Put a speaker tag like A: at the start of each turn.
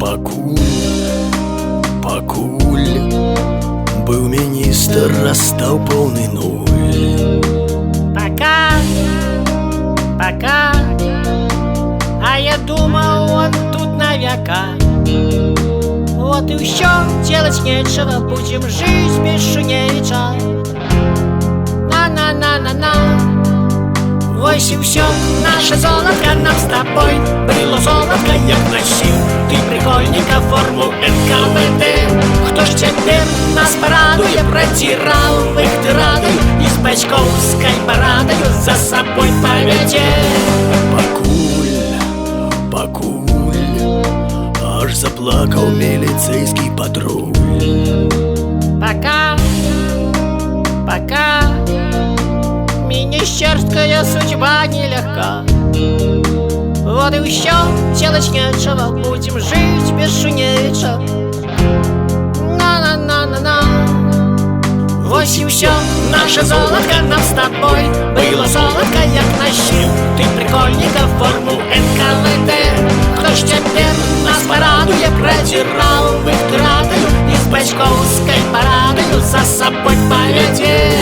A: Пакуль быў міністр, расстаў поўны нуль.
B: Пока, а я думал, он тут на века. Вот и все, делать нечего, будем жить без Шуневича. На-на-на-на-на. Вось и все, наше золотко нам с тобой было золотко, як носил ты прикольненько форму НКВД. Кто ж теперь нас порадует, протирал в их радою и с бачковской парадою за собой поведет.
A: Пакуль аж заплакал милицейский патруль.
B: Пока министерская судьба нелегка. Вот и все, делать нечего, будем жить без Шуневича. На-на-на-на-на. Вось и все, наше золотко нам с тобой было золотко, як носил ты прикольненько форму НКВД. Кто ж теперь нас порадует, протирал в их радою и с бачковской парадою за собой поведет.